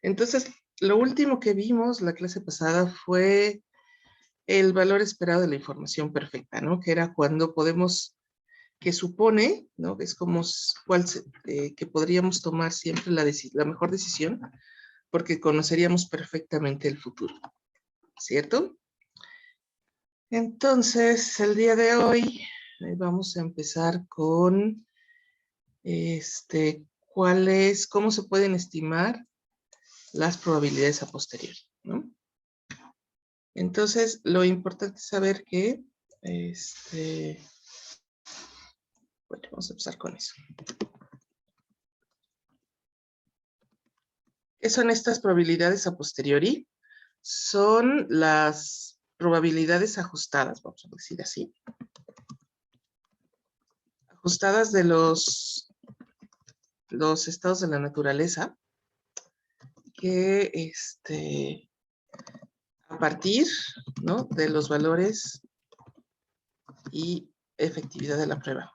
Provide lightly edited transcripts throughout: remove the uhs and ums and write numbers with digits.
Entonces, lo último que vimos la clase pasada fue el valor esperado de la información perfecta, ¿no? Que era cuando podemos, que supone, ¿no? Es como que podríamos tomar siempre la mejor decisión porque conoceríamos perfectamente el futuro, ¿cierto? Entonces, el día de hoy vamos a empezar con cómo se pueden estimar las probabilidades a posteriori, ¿no? Entonces, lo importante es saber que, bueno, vamos a empezar con eso. ¿Qué son estas probabilidades a posteriori? Son las probabilidades ajustadas, vamos a decir así. Ajustadas de los estados de la naturaleza que, a partir, ¿no? de los valores y efectividad de la prueba.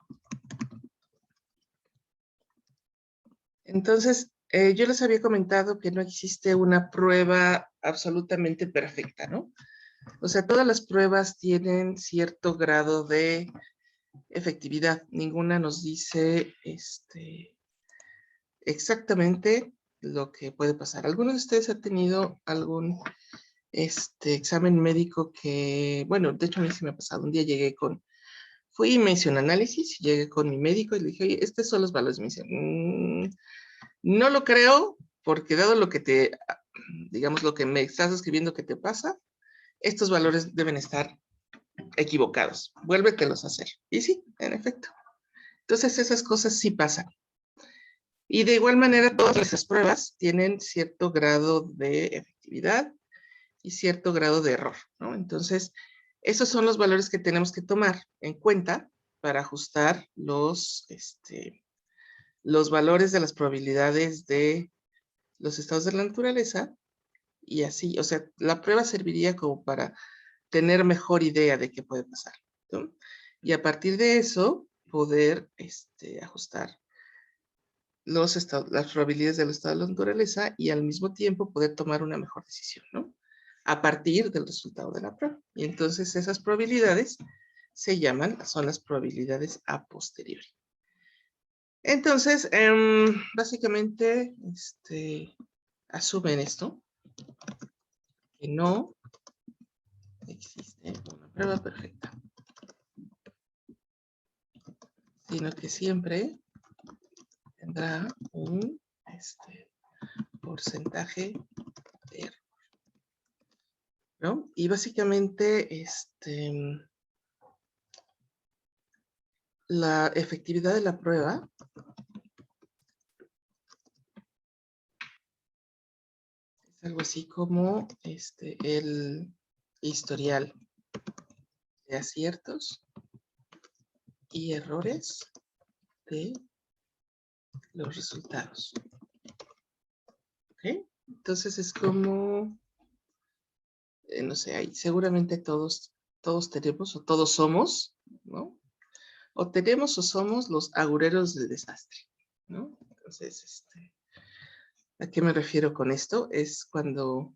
Entonces, yo les había comentado que no existe una prueba absolutamente perfecta, ¿no? O sea, todas las pruebas tienen cierto grado de efectividad. Ninguna nos dice exactamente lo que puede pasar. ¿Algunos de ustedes han tenido algún examen médico que, bueno, de hecho a mí sí me ha pasado? Un día fui y me hice un análisis, llegué con mi médico y le dije, oye, estos son los valores. Me dice, no lo creo, porque dado lo que digamos, lo que me estás escribiendo que te pasa, estos valores deben estar equivocados. Vuélvetelos a hacer. Y sí, en efecto. Entonces esas cosas sí pasan. Y de igual manera, todas esas pruebas tienen cierto grado de efectividad y cierto grado de error, ¿no? Entonces, esos son los valores que tenemos que tomar en cuenta para ajustar los valores de las probabilidades de los estados de la naturaleza y así, o sea, la prueba serviría como para tener mejor idea de qué puede pasar, ¿no? Y a partir de eso, poder ajustar las probabilidades del estado de la naturaleza y al mismo tiempo poder tomar una mejor decisión, ¿no? A partir del resultado de la prueba. Y entonces esas probabilidades son las probabilidades a posteriori. Entonces, básicamente, asumen esto, que no existe una prueba perfecta, sino que siempre tendrá un porcentaje de error, ¿no? Y básicamente, la efectividad de la prueba es algo así como el historial de aciertos y errores de los resultados. ¿Ok? Entonces es como, no sé, seguramente todos tenemos o todos somos, ¿no? O tenemos o somos los agureros del desastre, ¿no? Entonces, ¿a qué me refiero con esto? Es cuando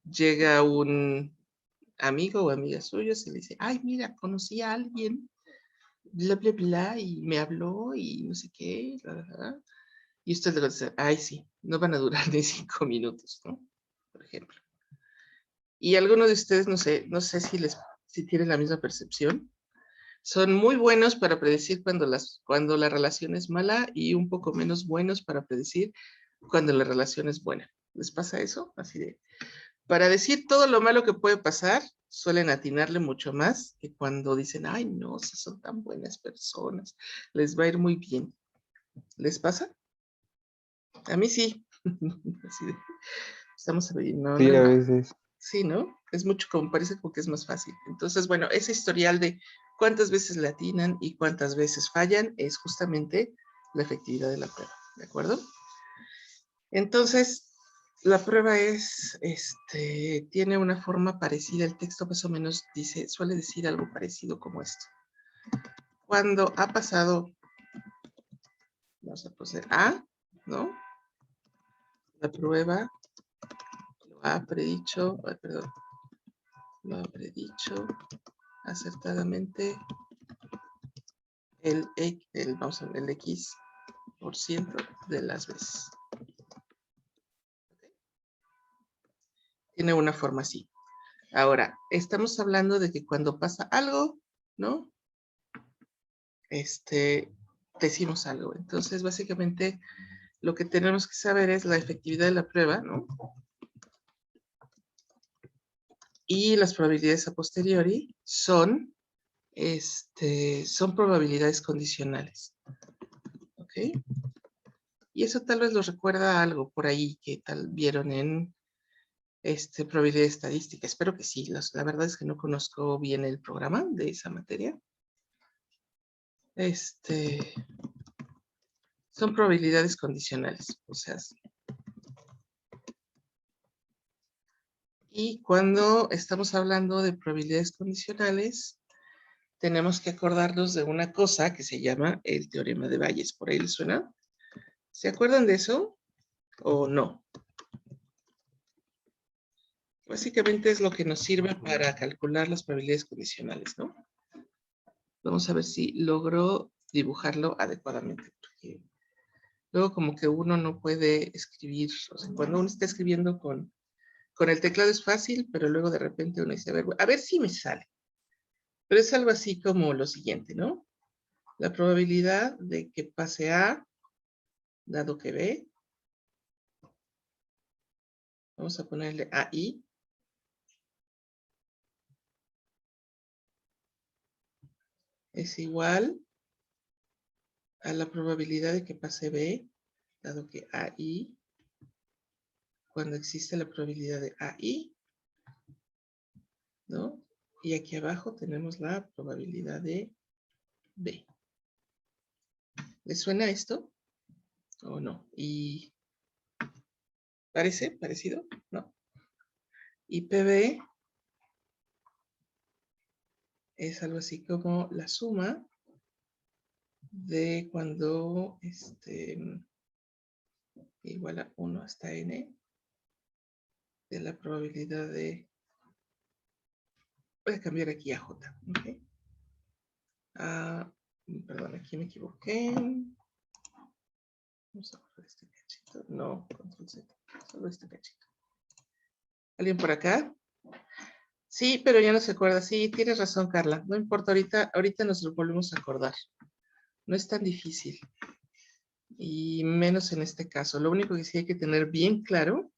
llega un amigo o amiga suyo y le dice, ay, mira, conocí a alguien, bla, bla, bla, y me habló y no sé qué, bla, bla, bla. Y usted le va a decir, ay, sí, no van a durar ni 5 minutos, ¿no? Por ejemplo. Y algunos de ustedes, no sé si tienen la misma percepción, son muy buenos para predecir cuando la relación es mala y un poco menos buenos para predecir cuando la relación es buena. ¿Les pasa eso? Así de, para decir todo lo malo que puede pasar, suelen atinarle mucho más que cuando dicen, ay, no, si son tan buenas personas, les va a ir muy bien. ¿Les pasa? A mí sí. Así de, estamos no, Sí, no, a no. veces. Sí, ¿no? Es mucho como parece como que es más fácil. Entonces, bueno, ese historial de cuántas veces le atinan y cuántas veces fallan es justamente la efectividad de la prueba, ¿de acuerdo? Entonces, la prueba tiene una forma parecida, el texto más o menos suele decir algo parecido como esto. Cuando ha pasado, vamos a poner A, ¿no? La prueba lo ha predicho, perdón, lo ha predicho acertadamente vamos a ver, el X% de las veces. Tiene una forma así. Ahora, estamos hablando de que cuando pasa algo, ¿no? Decimos algo. Entonces, básicamente, lo que tenemos que saber es la efectividad de la prueba, ¿no? Y las probabilidades a posteriori son probabilidades condicionales. ¿Ok? Y eso tal vez los recuerda a algo por ahí que tal vieron en probabilidad estadística. Espero que sí. La verdad es que no conozco bien el programa de esa materia. Son probabilidades condicionales. O sea, y cuando estamos hablando de probabilidades condicionales, tenemos que acordarnos de una cosa que se llama el teorema de Bayes. ¿Por ahí les suena? ¿Se acuerdan de eso o no? Básicamente es lo que nos sirve para calcular las probabilidades condicionales, ¿no? Vamos a ver si logro dibujarlo adecuadamente. Porque luego como que uno no puede escribir, o sea, cuando uno está escribiendo con el teclado es fácil, pero luego de repente uno dice, a ver si me sale. Pero es algo así como lo siguiente, ¿no? La probabilidad de que pase A, dado que B, vamos a ponerle AI, es igual a la probabilidad de que pase B, dado que AI, cuando existe la probabilidad de AI, ¿no? Y aquí abajo tenemos la probabilidad de B. ¿Les suena esto? ¿O no? ¿Y parece parecido? ¿No? Y PB es algo así como la suma de cuando igual a 1 hasta n de la probabilidad de... Voy a cambiar aquí a j. ¿Okay? Perdón, aquí me equivoqué. Vamos a borrar este cachito. No, control Z. Solo este cachito. ¿Alguien por acá? Sí, pero ya no se acuerda. Sí, tienes razón, Carla. No importa, ahorita nos lo volvemos a acordar. No es tan difícil. Y menos en este caso. Lo único que sí hay que tener bien claro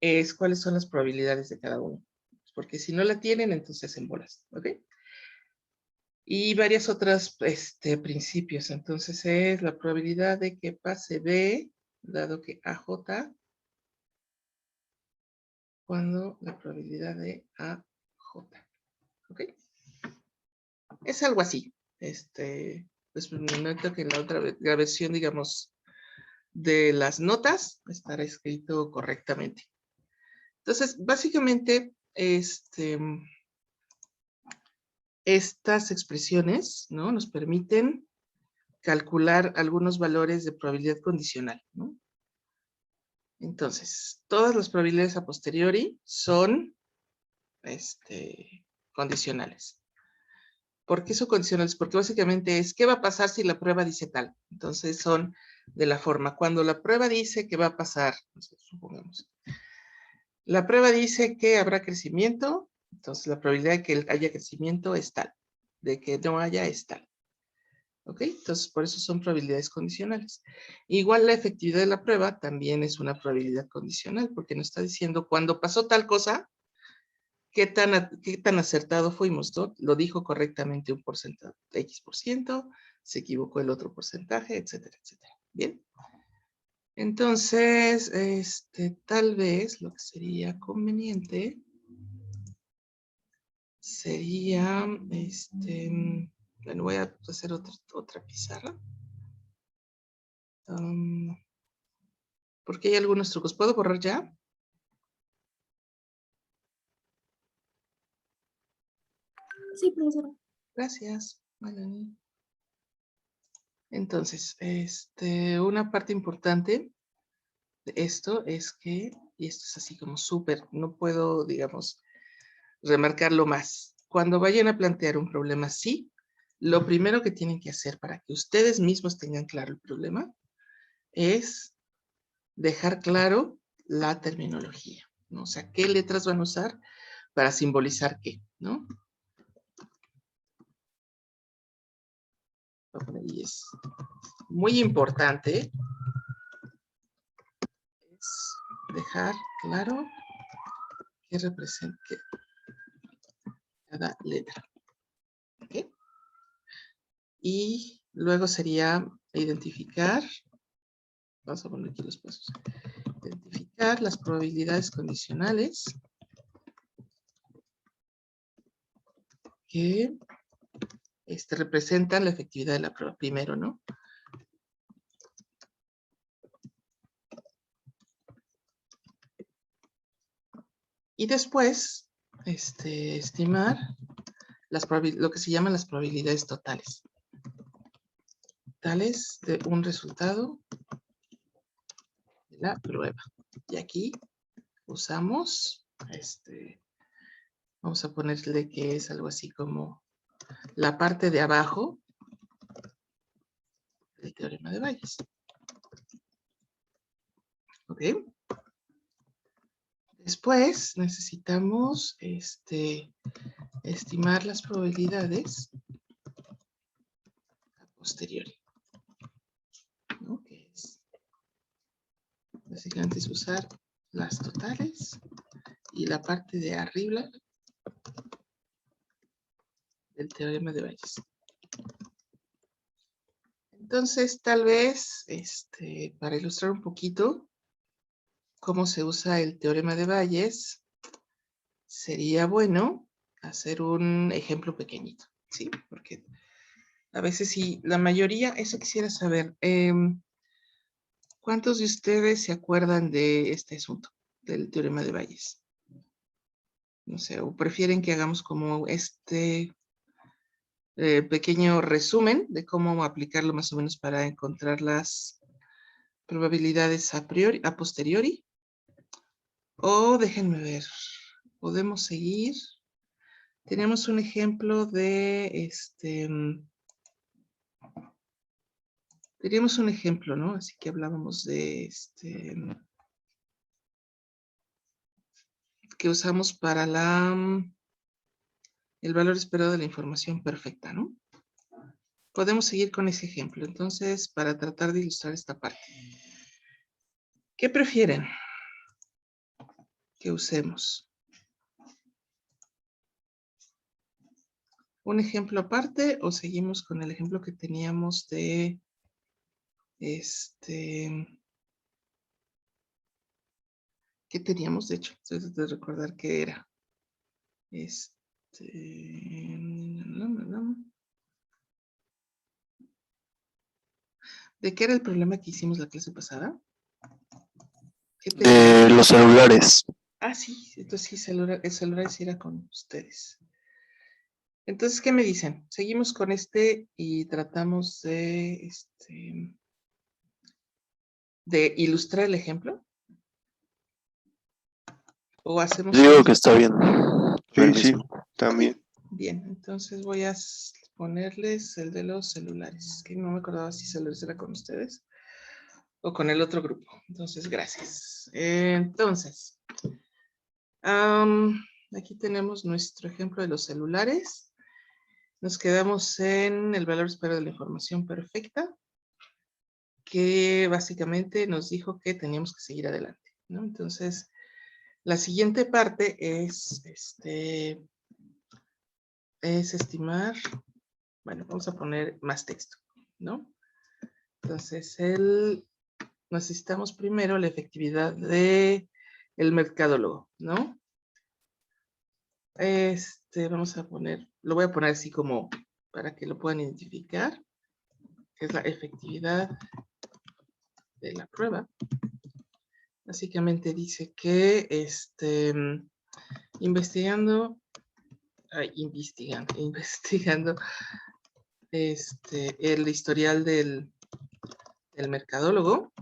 es cuáles son las probabilidades de cada uno. Porque si no la tienen, entonces en bolas. ¿Ok? Y varias otras principios. Entonces es la probabilidad de que pase B, dado que AJ, cuando la probabilidad de AJ. ¿Ok? Es algo así. Pues me noto que en la otra la versión, digamos, de las notas estará escrito correctamente. Entonces, básicamente, estas expresiones, ¿no? Nos permiten calcular algunos valores de probabilidad condicional, ¿no? Entonces, todas las probabilidades a posteriori son condicionales. ¿Por qué son condicionales? Porque básicamente es, ¿qué va a pasar si la prueba dice tal? Entonces son de la forma, cuando la prueba dice que va a pasar, supongamos, la prueba dice que habrá crecimiento, entonces la probabilidad de que haya crecimiento es tal, de que no haya es tal. ¿Ok? Entonces, por eso son probabilidades condicionales. Igual la efectividad de la prueba también es una probabilidad condicional, porque nos está diciendo cuando pasó tal cosa, qué tan acertado fuimos, ¿no? Lo dijo correctamente un porcentaje, X%, se equivocó el otro porcentaje, etcétera, etcétera. Bien. Entonces, tal vez lo que sería conveniente sería, bueno, voy a hacer otra pizarra. Porque hay algunos trucos. ¿Puedo borrar ya? Sí, profesora. Gracias, Melanie. Entonces, una parte importante esto es que, y esto es así como súper, no puedo, digamos, remarcarlo más. Cuando vayan a plantear un problema así, lo primero que tienen que hacer para que ustedes mismos tengan claro el problema es dejar claro la terminología, ¿no? O sea, qué letras van a usar para simbolizar qué, ¿no? Y es muy importante es dejar claro qué representa cada letra. ¿Okay? Y luego sería identificar, vamos a poner aquí los pasos, identificar las probabilidades condicionales que representan la efectividad de la prueba. Primero, ¿no? Y después, estimar lo que se llaman las probabilidades totales. Totales de un resultado de la prueba. Y aquí usamos, vamos a ponerle que es algo así como la parte de abajo del teorema de Bayes. ¿Ok? Después necesitamos estimar las probabilidades a posteriori. ¿No? Que es básicamente es usar las totales y la parte de arriba del teorema de Bayes. Entonces, tal vez, para ilustrar un poquito cómo se usa el teorema de Bayes, sería bueno hacer un ejemplo pequeñito, ¿sí? Porque a veces sí, la mayoría, eso quisiera saber, ¿cuántos de ustedes se acuerdan de este asunto, del teorema de Bayes? No sé, o prefieren que hagamos como pequeño resumen de cómo aplicarlo más o menos para encontrar las probabilidades a posteriori. O déjenme ver, podemos seguir. Tenemos un ejemplo de teníamos un ejemplo, ¿no? Así que hablábamos de que usamos para el valor esperado de la información perfecta, ¿no? Podemos seguir con ese ejemplo, entonces, para tratar de ilustrar esta parte. ¿Qué prefieren que usemos? ¿Un ejemplo aparte o seguimos con el ejemplo que teníamos de ¿qué teníamos? De hecho, estoy de recordar qué era. ¿De qué era el problema que hicimos la clase pasada? De los celulares. Ah, sí, entonces sí, el celular sí era con ustedes. Entonces, ¿qué me dicen? Seguimos con y tratamos de ilustrar el ejemplo. ¿O hacemos? Digo que está bien. Sí, también. Bien, entonces voy a ponerles el de los celulares. Que no me acordaba si celulares era con ustedes o con el otro grupo. Entonces, gracias. Entonces, aquí tenemos nuestro ejemplo de los celulares. Nos quedamos en el valor esperado de la información perfecta, que básicamente nos dijo que teníamos que seguir adelante, ¿no? Entonces, la siguiente parte es estimar, bueno, vamos a poner más texto, ¿no? Entonces, necesitamos primero la efectividad del mercadólogo, ¿no? Vamos a poner, lo voy a poner así como para que lo puedan identificar, que es la efectividad de la prueba. Básicamente dice que investigando el historial del mercadólogo,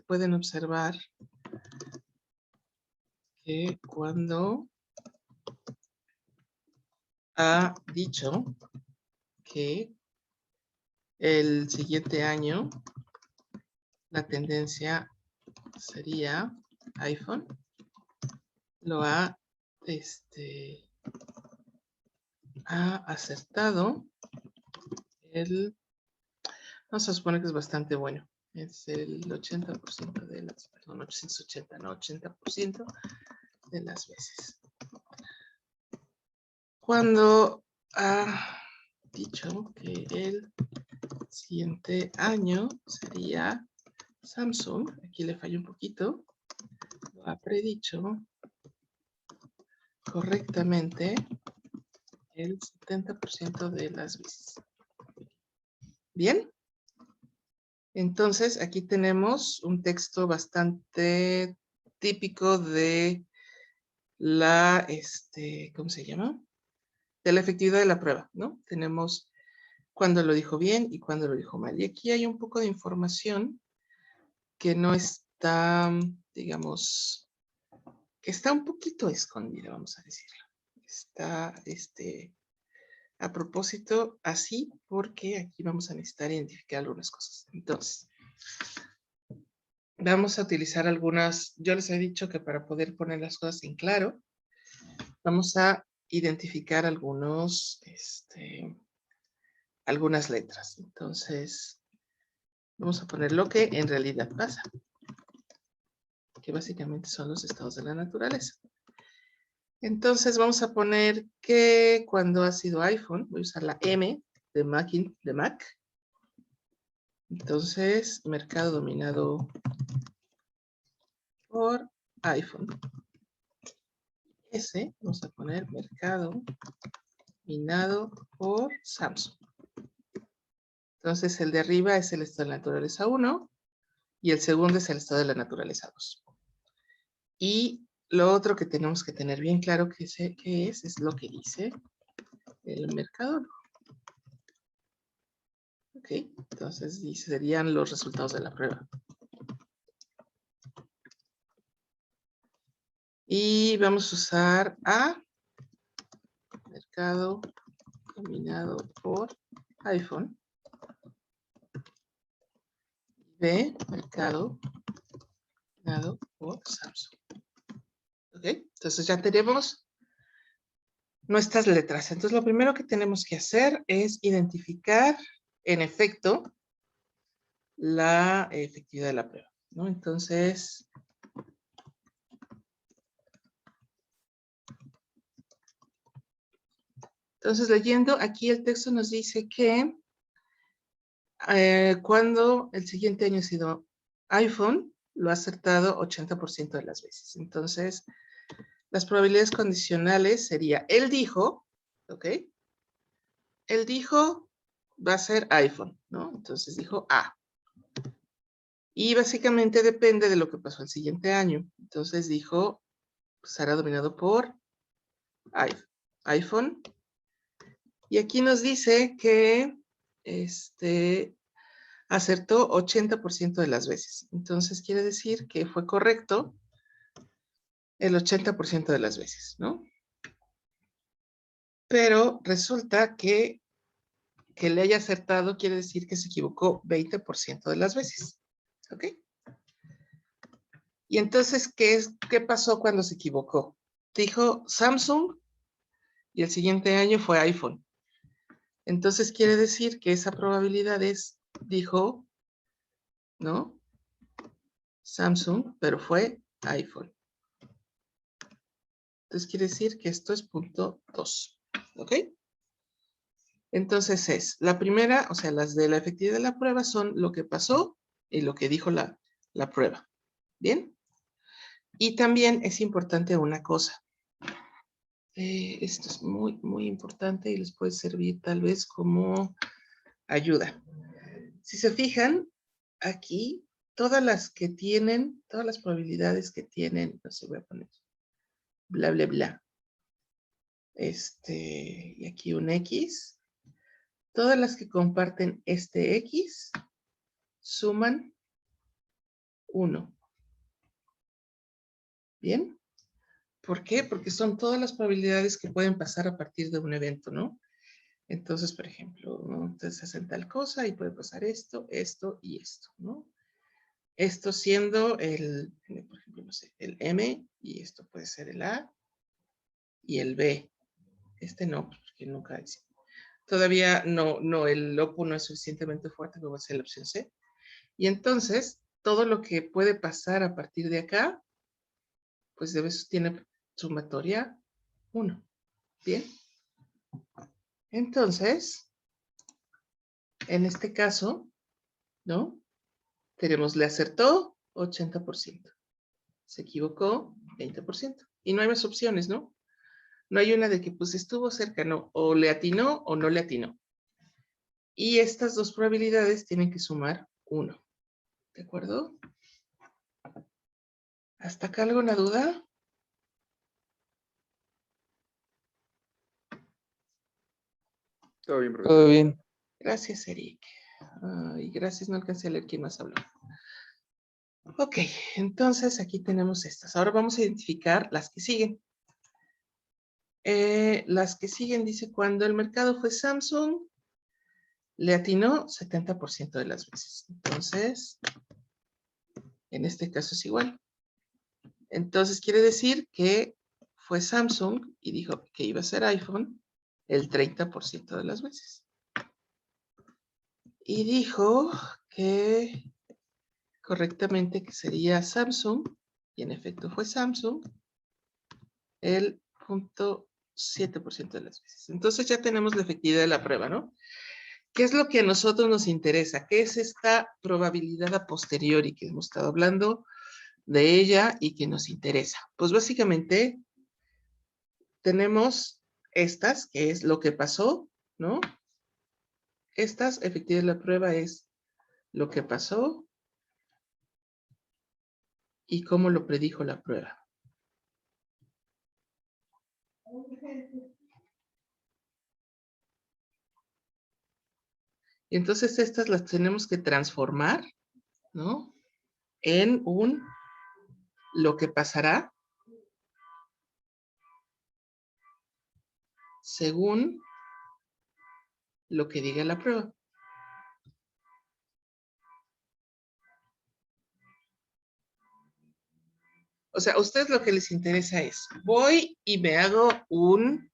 pueden observar que cuando ha dicho que el siguiente año la tendencia sería iPhone, lo ha acertado vamos a suponer que es bastante bueno. Es el 80% de las, perdón, 880, no, 80% de las veces. Cuando ha dicho que el siguiente año sería Samsung, aquí le falló un poquito, lo ha predicho correctamente el 70% de las veces. Bien. Entonces, aquí tenemos un texto bastante típico de la, ¿cómo se llama? De la efectividad de la prueba, ¿no? Tenemos cuándo lo dijo bien y cuándo lo dijo mal. Y aquí hay un poco de información que no está, digamos, que está un poquito escondida, vamos a decirlo. Está, a propósito, así, porque aquí vamos a necesitar identificar algunas cosas. Entonces, vamos a utilizar algunas, yo les he dicho que para poder poner las cosas en claro, vamos a identificar algunas letras. Entonces, vamos a poner lo que en realidad pasa, que básicamente son los estados de la naturaleza. Entonces, vamos a poner que cuando ha sido iPhone, voy a usar la M de Mac. Entonces, mercado dominado por iPhone. S, vamos a poner mercado dominado por Samsung. Entonces, el de arriba es el estado de la naturaleza 1 y el segundo es el estado de la naturaleza 2. Y lo otro que tenemos que tener bien claro que es lo que dice el mercado. Ok, entonces serían los resultados de la prueba. Y vamos a usar A, mercado dominado por iPhone. B, mercado dominado por Samsung. Ok, entonces ya tenemos nuestras letras. Entonces lo primero que tenemos que hacer es identificar, en efecto, la efectividad de la prueba, ¿no? Entonces, leyendo, aquí el texto nos dice que cuando el siguiente año ha sido iPhone, lo ha acertado 80% de las veces. Entonces, las probabilidades condicionales sería, él dijo, ¿ok? Él dijo, va a ser iPhone, ¿no? Entonces dijo A. Y básicamente depende de lo que pasó el siguiente año. Entonces dijo, será dominado por iPhone. Y aquí nos dice que acertó 80% de las veces. Entonces quiere decir que fue correcto el 80% de las veces, ¿no? Pero resulta que le haya acertado quiere decir que se equivocó 20% de las veces. ¿Ok? Y entonces, ¿qué pasó cuando se equivocó? Dijo Samsung y el siguiente año fue iPhone. Entonces quiere decir que esa probabilidad dijo, ¿no? Samsung, pero fue iPhone. Entonces quiere decir que esto es punto 2. ¿Ok? Entonces la primera, o sea, las de la efectividad de la prueba son lo que pasó y lo que dijo la prueba. ¿Bien? Y también es importante una cosa. Esto es muy, muy importante y les puede servir tal vez como ayuda. Si se fijan, aquí, todas las probabilidades que tienen, no sé, voy a poner, bla, bla, bla. Y aquí un X. Todas las que comparten este X suman 1. ¿Bien? ¿Por qué? Porque son todas las probabilidades que pueden pasar a partir de un evento, ¿no? Entonces, por ejemplo, ¿no? Entonces hacen tal cosa y puede pasar esto, esto y esto, ¿no? Esto siendo el, por ejemplo, no sé, el M, y esto puede ser el A y el B. Este no, porque nunca dice. Todavía no, el lopo no es suficientemente fuerte como va a ser la opción C. Y entonces, todo lo que puede pasar a partir de acá, pues tiene sumatoria 1. ¿Bien? Entonces, en este caso, ¿no? Tenemos, le acertó 80%. Se equivocó 20%. Y no hay más opciones, ¿no? No hay una de que pues estuvo cerca, no. O le atinó o no le atinó. Y estas dos probabilidades tienen que sumar 1. ¿De acuerdo? ¿Hasta acá alguna duda? Todo bien, profesor. Todo bien. Gracias, Eric. Y gracias, no alcancé a leer quién más habló. Ok, entonces aquí tenemos estas. Ahora vamos a identificar las que siguen. Las que siguen dice, cuando el mercado fue Samsung, le atinó 70% de las veces. Entonces, en este caso es igual. Entonces quiere decir que fue Samsung y dijo que iba a ser iPhone el 30% de las veces. Y dijo que correctamente que sería Samsung, y en efecto fue Samsung, el 0.7% de las veces. Entonces ya tenemos la efectividad de la prueba, ¿no? ¿Qué es lo que a nosotros nos interesa? ¿Qué es esta probabilidad a posteriori que hemos estado hablando de ella y que nos interesa? Pues básicamente tenemos estas, que es lo que pasó, ¿no? Estas, efectividad de la prueba es lo que pasó y cómo lo predijo la prueba. Y entonces estas las tenemos que transformar, ¿no? En un lo que pasará según lo que diga la prueba. O sea, a ustedes lo que les interesa es, voy y me hago un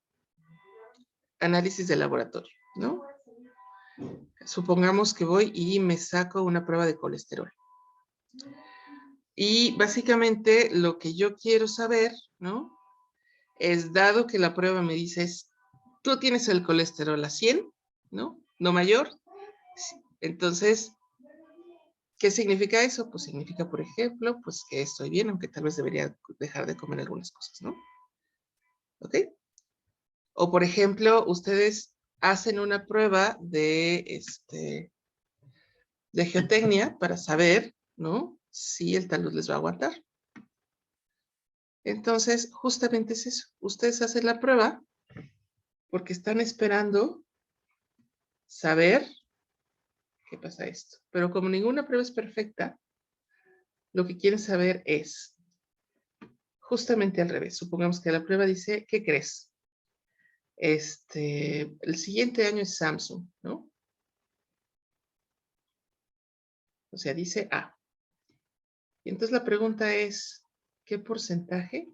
análisis de laboratorio, ¿no? Supongamos que voy y me saco una prueba de colesterol. Y básicamente lo que yo quiero saber, ¿no? Es, dado que la prueba me dice, tú tienes el colesterol a 100, ¿no? No mayor. Entonces, ¿qué significa eso? Pues significa, por ejemplo, pues que estoy bien, aunque tal vez debería dejar de comer algunas cosas, ¿no? ¿Ok? O, por ejemplo, ustedes hacen una prueba de geotecnia para saber, ¿no? Si el talud les va a aguantar. Entonces, justamente es eso. Ustedes hacen la prueba porque están esperando saber qué pasa esto. Pero como ninguna prueba es perfecta, lo que quieren saber es justamente al revés. Supongamos que la prueba dice, ¿qué crees? El siguiente año es Samsung, ¿no? O sea, dice A. Y entonces la pregunta es, ¿qué porcentaje,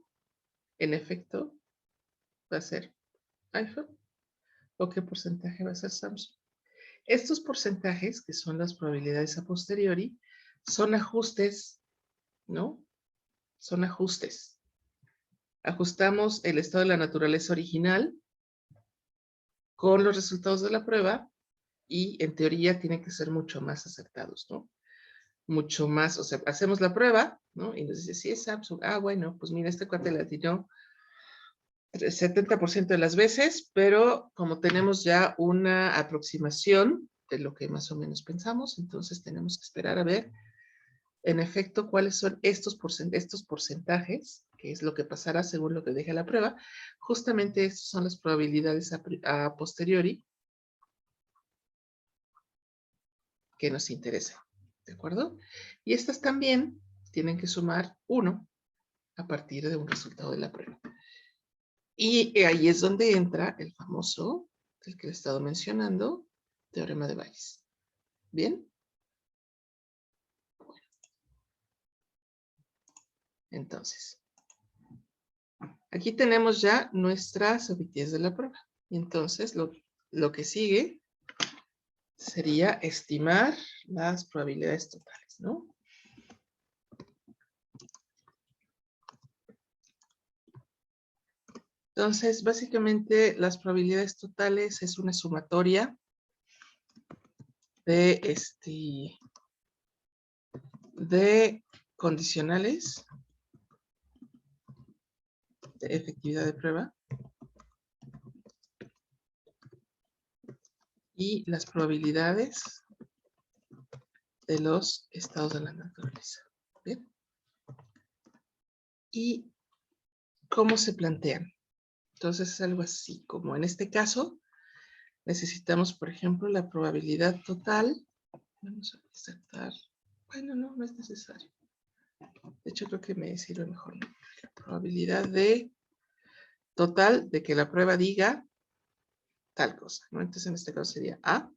en efecto, va a ser iPhone? ¿O qué porcentaje va a ser Samsung? Estos porcentajes, que son las probabilidades a posteriori, son ajustes, ¿no? Son ajustes. Ajustamos el estado de la naturaleza original con los resultados de la prueba y en teoría tienen que ser mucho más acertados, ¿no? Mucho más, o sea, hacemos la prueba, ¿no? Y nos dice, sí, es Samsung. Ah, bueno, pues mira, este cuate le atinó 70% de las veces, pero como tenemos ya una aproximación de lo que más o menos pensamos, entonces tenemos que esperar a ver, en efecto, cuáles son estos porcentajes, que es lo que pasará según lo que deje la prueba. Justamente estas son las probabilidades a posteriori que nos interesan, ¿de acuerdo? Y estas también tienen que sumar 1 a partir de un resultado de la prueba. Y ahí es donde entra el famoso, el que he estado mencionando, teorema de Bayes. ¿Bien? Bueno. Entonces, aquí tenemos ya nuestras objetivos de la prueba. Y entonces, lo que sigue sería estimar las probabilidades totales, ¿no? Entonces, básicamente, las probabilidades totales es una sumatoria de condicionales de efectividad de prueba y las probabilidades de los estados de la naturaleza. ¿Bien? ¿Y cómo se plantean? Entonces es algo así, como en este caso, necesitamos, por ejemplo, la probabilidad total. Vamos a insertar. Bueno, no es necesario. De hecho, creo que me sirve mejor, ¿no? La probabilidad total de que la prueba diga tal cosa, ¿no? Entonces, en este caso sería A.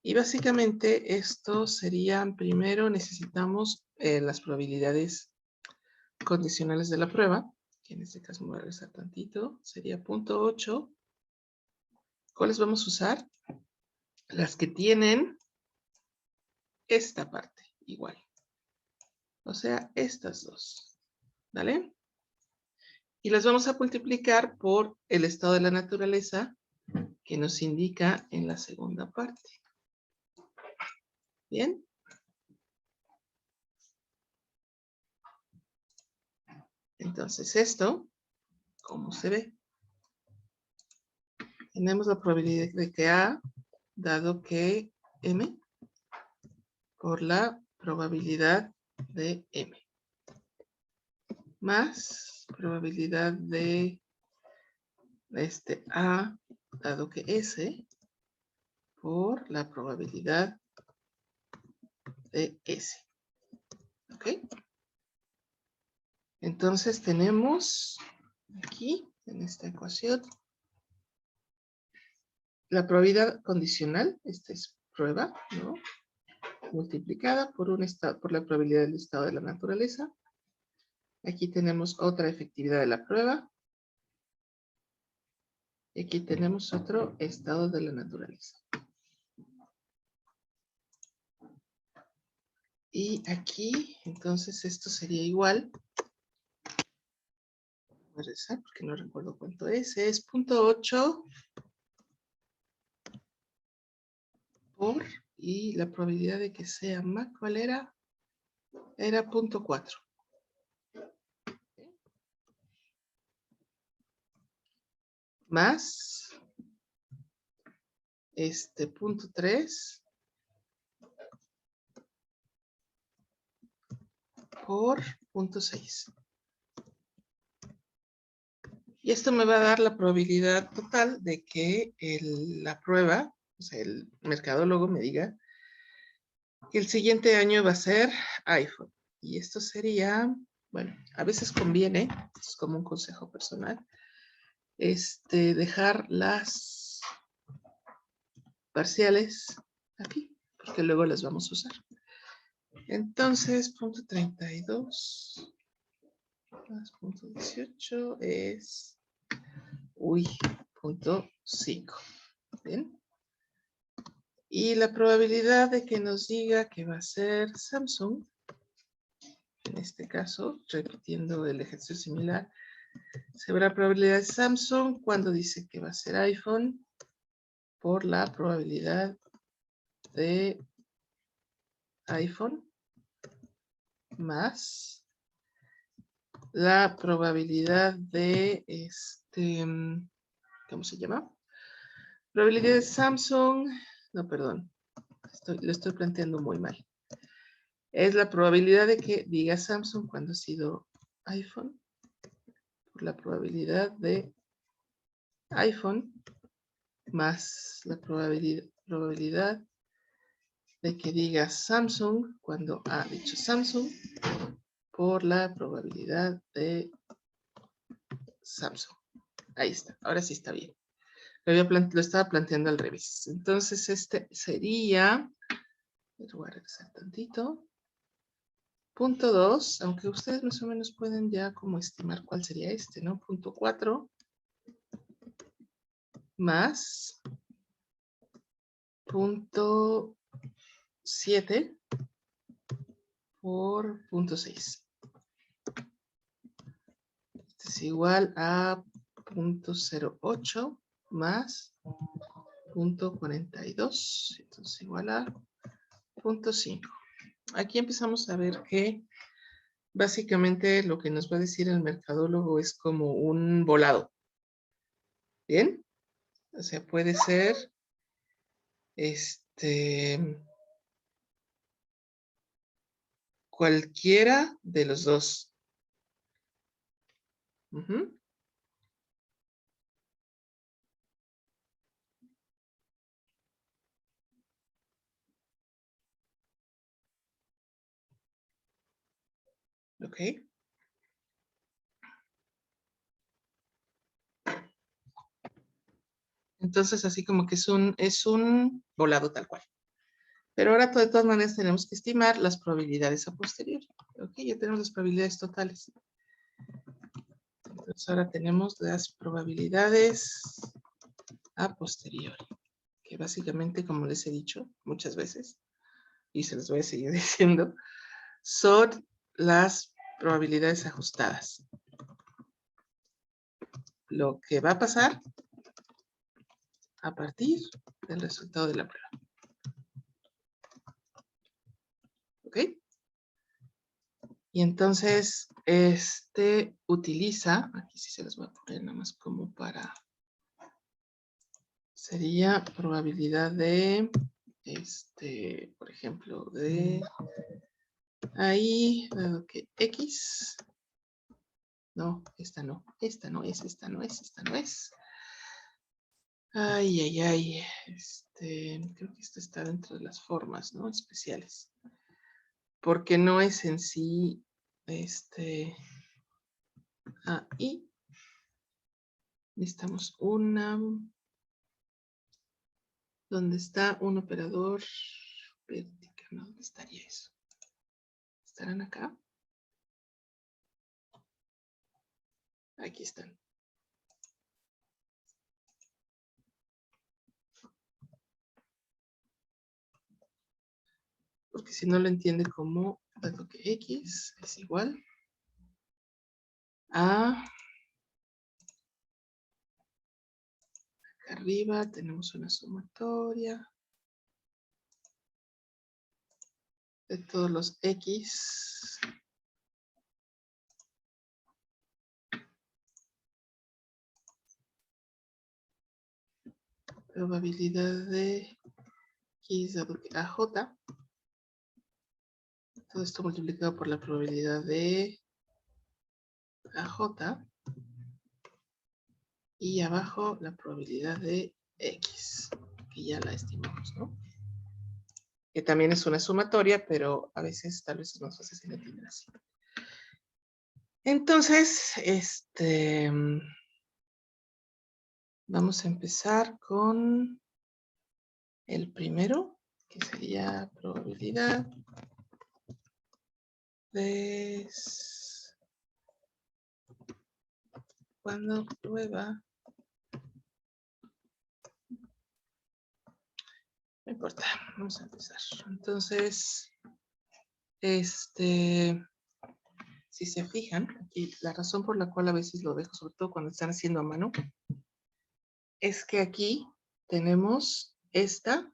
Y básicamente esto serían, primero necesitamos las probabilidades condicionales de la prueba, que en este caso me voy a regresar tantito, sería 0.8. ¿Cuáles vamos a usar? Las que tienen esta parte igual. O sea, estas dos. ¿Vale? Y las vamos a multiplicar por el estado de la naturaleza que nos indica en la segunda parte. ¿Bien? Entonces esto, ¿cómo se ve? Tenemos la probabilidad de que A, dado que M, por la probabilidad de M. Más probabilidad de A, dado que S, por la probabilidad de S. ¿Ok? Entonces tenemos aquí, en esta ecuación, la probabilidad condicional, esta es prueba, ¿no? Multiplicada por la probabilidad del estado de la naturaleza. Aquí tenemos otra efectividad de la prueba. Y aquí tenemos otro estado de la naturaleza. Y aquí, entonces, esto sería igual. Voy a regresar porque no recuerdo cuánto es. Es 0.8 por, y la probabilidad de que sea más, ¿cuál era? Era 0.4. Más 0.3 por 0.6. Y esto me va a dar la probabilidad total de que la prueba, o sea, el mercadólogo me diga que el siguiente año va a ser iPhone. Y esto sería, bueno, a veces conviene, esto es como un consejo personal, dejar las parciales aquí, porque luego las vamos a usar. Entonces, 0.32 más 0.18 es, 0.5. Bien. Y la probabilidad de que nos diga que va a ser Samsung, en este caso, repitiendo el ejercicio similar, se verá la probabilidad de Samsung cuando dice que va a ser iPhone por la probabilidad de iPhone más la probabilidad de ¿cómo se llama? Probabilidad de Samsung, no, perdón, lo estoy planteando muy mal. Es la probabilidad de que diga Samsung cuando ha sido iPhone por la probabilidad de iPhone más la probabilidad de que diga Samsung cuando ha dicho Samsung por la probabilidad de Samsung. Ahí está, ahora sí está bien. Lo estaba planteando al revés. Entonces este sería, voy a regresar tantito. Punto 2, aunque ustedes más o menos pueden ya como estimar cuál sería este, ¿no? Punto 4 más punto 7 por punto 6. Este es igual a punto 08 más punto 42. Entonces igual a punto 5. Aquí empezamos a ver que básicamente lo que nos va a decir el mercadólogo es como un volado. ¿Bien? O sea, puede ser cualquiera de los dos. Ujú. Ok. Entonces, así como que es un volado tal cual. Pero ahora de todas maneras tenemos que estimar las probabilidades a posteriori. Ok, ya tenemos las probabilidades totales. Entonces ahora tenemos las probabilidades a posteriori. Que básicamente, como les he dicho muchas veces, y se los voy a seguir diciendo, son las probabilidades ajustadas. Lo que va a pasar a partir del resultado de la prueba. ¿Ok? Y entonces, utiliza, aquí sí se los voy a poner nada más como para, sería probabilidad de, por ejemplo, de, ahí, dado que X, no, esta no es, esta no es. Ay, ay, ay, creo que esto está dentro de las formas, ¿no? Especiales. Porque no es en sí, ahí necesitamos una, donde está un operador vertical, ¿no? ¿Dónde estaría eso? ¿Estarán acá? Aquí están. Porque si no lo entiende como, dado que X es igual a, acá arriba tenemos una sumatoria de todos los X probabilidad de X dado que AJ, todo esto multiplicado por la probabilidad de AJ y abajo la probabilidad de X, que ya la estimamos, ¿no? Que también es una sumatoria, pero a veces tal vez es más fácil si la entienden así. Entonces, vamos a empezar con el primero, que sería probabilidad de cuando prueba. No importa, vamos a empezar. Entonces, si se fijan, aquí la razón por la cual a veces lo dejo, sobre todo cuando están haciendo a mano, es que aquí tenemos esta.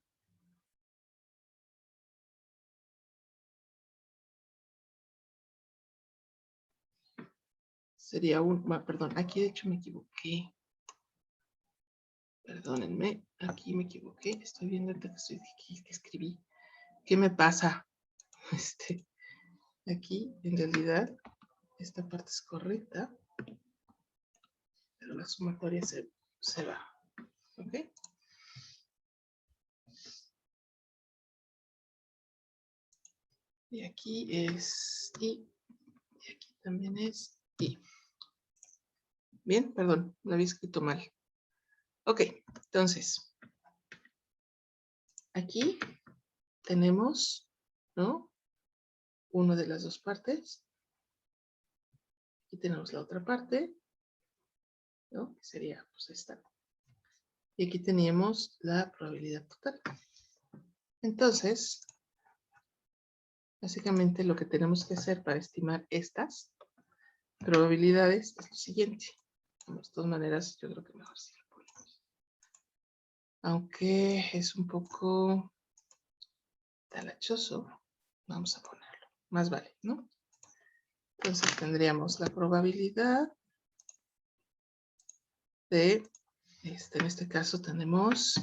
Sería perdón, aquí de hecho me equivoqué. Perdónenme, aquí me equivoqué. Estoy viendo ahorita que escribí. ¿Qué me pasa? Aquí, en realidad, esta parte es correcta, pero la sumatoria se va. ¿Ok? Y aquí es I. Y aquí también es I. Bien, perdón, lo había escrito mal. Ok, entonces, aquí tenemos, ¿no? Una de las dos partes. Aquí tenemos la otra parte, ¿no? Que sería, pues, esta. Y aquí teníamos la probabilidad total. Entonces, básicamente lo que tenemos que hacer para estimar estas probabilidades es lo siguiente. De todas maneras, yo creo que mejor sí lo ponemos. Aunque es un poco talachoso, vamos a ponerlo. Más vale, ¿no? Entonces tendríamos la probabilidad de, en este caso tenemos,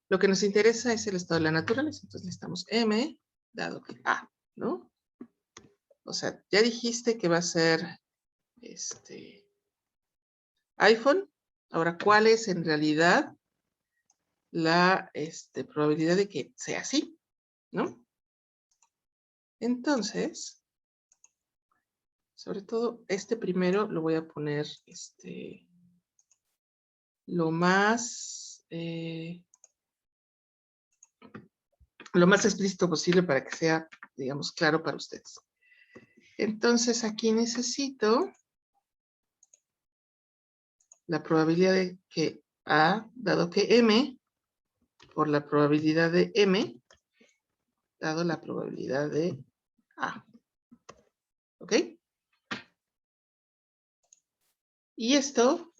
lo que nos interesa es el estado de la naturaleza. Entonces necesitamos M, dado que A, ¿no? O sea, ya dijiste que va a ser iPhone. Ahora, ¿cuál es en realidad la probabilidad de que sea así? ¿No? Entonces, sobre todo, primero lo voy a poner lo más explícito posible para que sea, digamos, claro para ustedes. Entonces, aquí necesito la probabilidad de que A, dado que M, por la probabilidad de M, dado la probabilidad de A. ¿Ok? Y esto,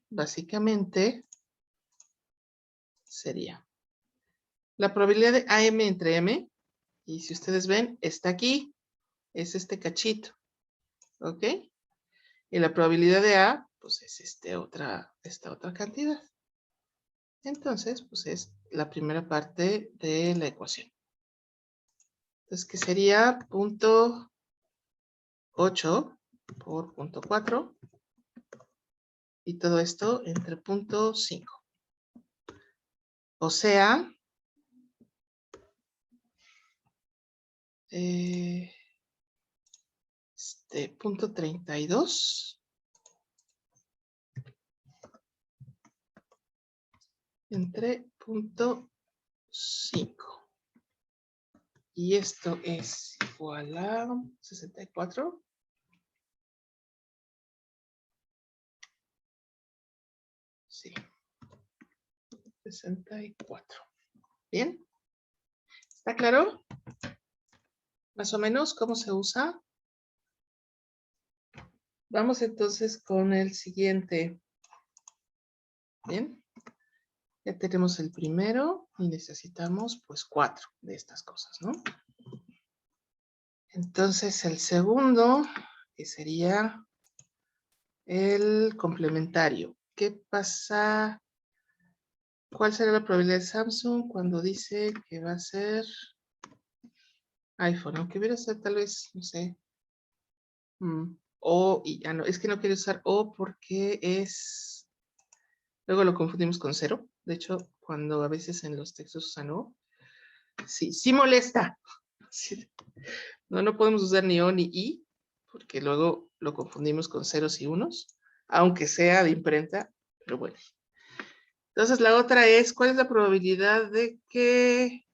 básicamente, sería la probabilidad de AM entre M, y si ustedes ven, está aquí, es este cachito. ¿Ok? Y la probabilidad de A, pues es esta otra cantidad. Entonces, pues es la primera parte de la ecuación. Entonces, que sería 0.8 por 0.4 y todo esto entre 0.5. O sea, 0.32 entre 0.5. Y esto es igual a 64. Sí. 64. ¿Bien? ¿Está claro? Más o menos cómo se usa. Vamos entonces con el siguiente. Bien. Ya tenemos el primero y necesitamos pues 4 de estas cosas, ¿no? Entonces el segundo, que sería el complementario. ¿Qué pasa? ¿Cuál será la probabilidad de Samsung cuando dice que va a ser iPhone? Aunque hubiera ser tal vez, no sé, O y ya no. Es que no quiero usar O porque es... Luego lo confundimos con 0. De hecho, cuando a veces en los textos usan O, sí molesta. Sí. No podemos usar ni O ni I, porque luego lo confundimos con ceros y unos, aunque sea de imprenta, pero bueno. Entonces la otra es, ¿cuál es la probabilidad de que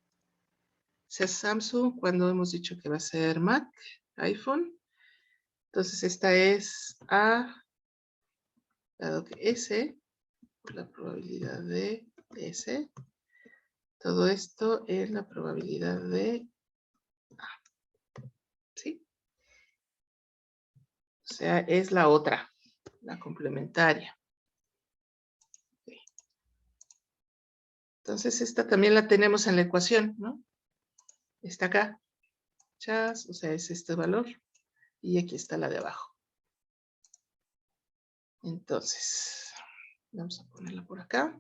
sea Samsung cuando hemos dicho que va a ser Mac, iPhone? Entonces esta es A, dado que S, por la probabilidad de S. Todo esto es la probabilidad de A. ¿Sí? O sea, es la otra, la complementaria. Entonces, esta también la tenemos en la ecuación, ¿no? Está acá. Chas, o sea, es este valor. Y aquí está la de abajo. Entonces, vamos a ponerla por acá.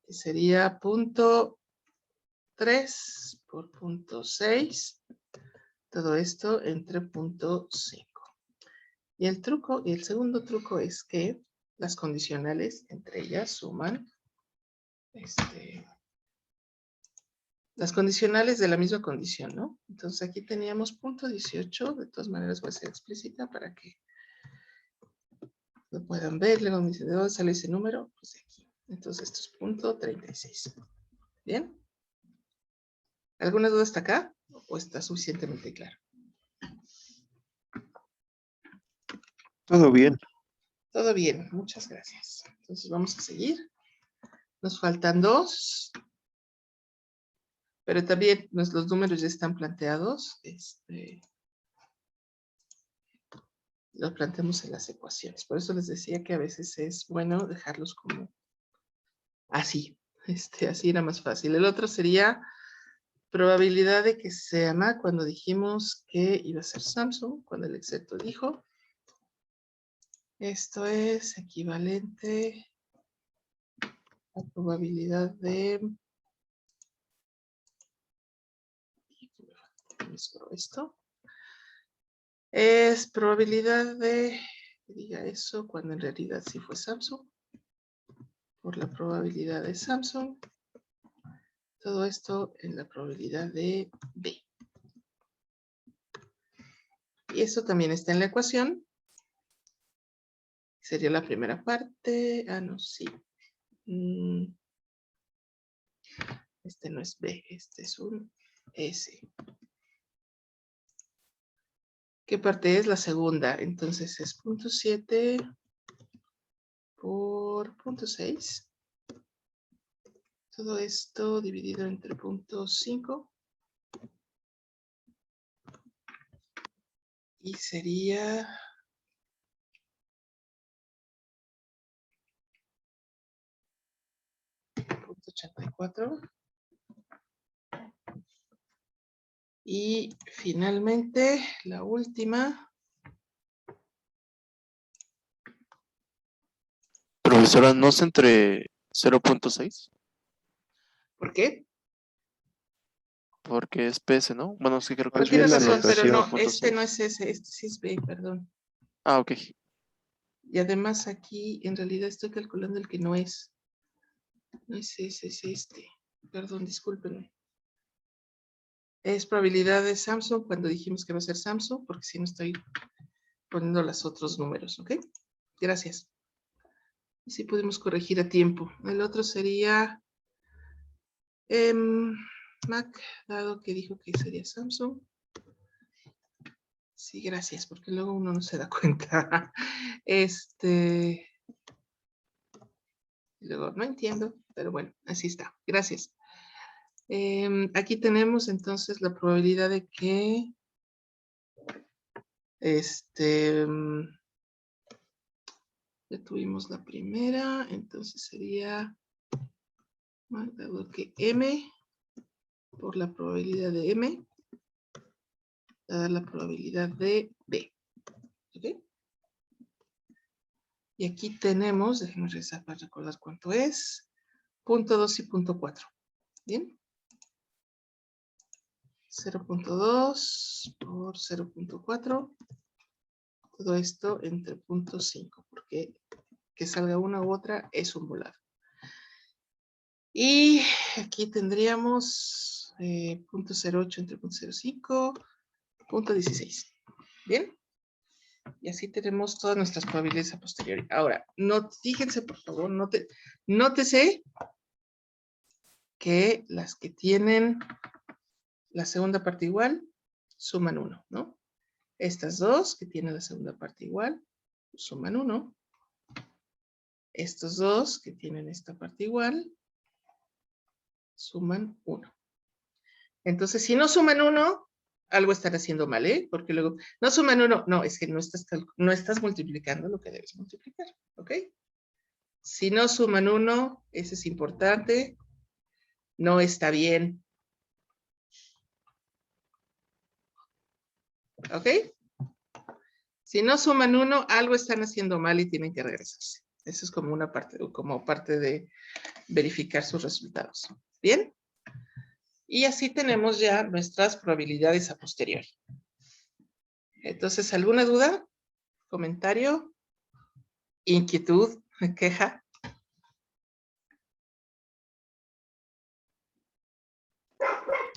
Que sería 0.3 por 0.6. Todo esto entre 0.5. Y el truco, y el segundo truco es que las condicionales entre ellas suman Las condicionales de la misma condición, ¿no? Entonces aquí teníamos punto 18. De todas maneras voy a ser explícita para que lo puedan ver. Luego me dice, ¿de dónde sale ese número? Pues de aquí. Entonces esto es punto 36. ¿Bien? ¿Alguna duda hasta acá? ¿O está suficientemente claro? Todo bien. Todo bien, muchas gracias. Entonces vamos a seguir. Nos faltan 2. Pero también los números ya están planteados. Los planteamos en las ecuaciones. Por eso les decía que a veces es bueno dejarlos como así. Así era más fácil. El otro sería probabilidad de que se llama cuando dijimos que iba a ser Samsung, cuando el excepto dijo. Esto es equivalente a probabilidad de... Esto es probabilidad de que diga eso cuando en realidad sí fue Samsung. Por la probabilidad de Samsung. Todo esto en la probabilidad de B. Y eso también está en la ecuación. Sería la primera parte. Ah, no, sí. Este no es B, este es un S. ¿Qué parte es? La segunda. Entonces es 0.7 por 0.6. Todo esto dividido entre 0.5. Y sería... 0.84. Y finalmente, la última. Profesora, ¿no es entre 0.6? ¿Por qué? Porque es PS, ¿no? Bueno, sí creo que Pero Más tienes bien la razón, pero no, notación. este no es ese, este sí es B, perdón. Ah, ok. Y además aquí en realidad estoy calculando el que no es. No es ese, es este. Perdón, discúlpenme. Es probabilidad de Samsung cuando dijimos que va a ser Samsung, porque si no estoy poniendo los otros números, ¿ok? Gracias. Y si podemos corregir a tiempo. El otro sería Mac, dado que dijo que sería Samsung. Sí, gracias, porque luego uno no se da cuenta. Luego no entiendo, pero bueno, así está. Gracias. Aquí tenemos entonces la probabilidad de que ya tuvimos la primera, entonces sería dado que M por la probabilidad de M dada la probabilidad de B. ¿Ok? Y aquí tenemos, déjenme regresar para recordar cuánto es, 0.2 y 0.4. ¿Bien? 0.2 por 0.4. Todo esto entre 0.5, porque que salga una u otra es un volado. Y aquí tendríamos 0.08 entre 0.05, 0.16. ¿Bien? Y así tenemos todas nuestras probabilidades a posteriori. Ahora, fíjense por favor, nótese que las que tienen la segunda parte igual suman 1, ¿no? Estas dos que tienen la segunda parte igual suman 1. Estos dos que tienen esta parte igual suman 1. Entonces, si no suman 1, algo están haciendo mal, ¿eh? Porque luego, no suman 1, no, es que no estás multiplicando lo que debes multiplicar, ¿ok? Si no suman 1, eso es importante, no está bien. ¿Ok? Si no suman 1, algo están haciendo mal y tienen que regresarse. Eso es como parte de verificar sus resultados. ¿Bien? Y así tenemos ya nuestras probabilidades a posteriori. Entonces, ¿alguna duda? ¿Comentario? ¿Inquietud?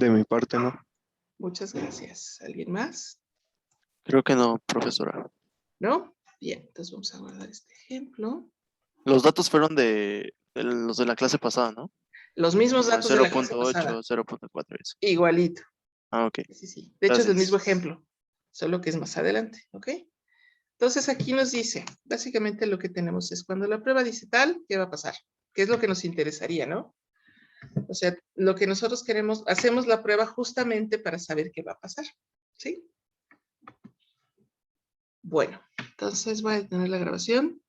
De mi parte, no. Muchas gracias. ¿Alguien más? Creo que no, profesora. ¿No? Bien, entonces vamos a guardar este ejemplo. Los datos fueron de los de la clase pasada, ¿no? Los mismos Como el datos de la clase 0.8, pasada. 0.4 eso. Igualito. Ah, ok. Sí, sí. De hecho, es el Gracias. mismo ejemplo, solo que es más adelante, ¿ok? Entonces aquí nos dice, básicamente lo que tenemos es cuando la prueba dice tal, ¿qué va a pasar? ¿Qué es lo que nos interesaría, no? O sea, lo que nosotros queremos, hacemos la prueba justamente para saber qué va a pasar, ¿sí? Bueno, entonces voy a detener la grabación.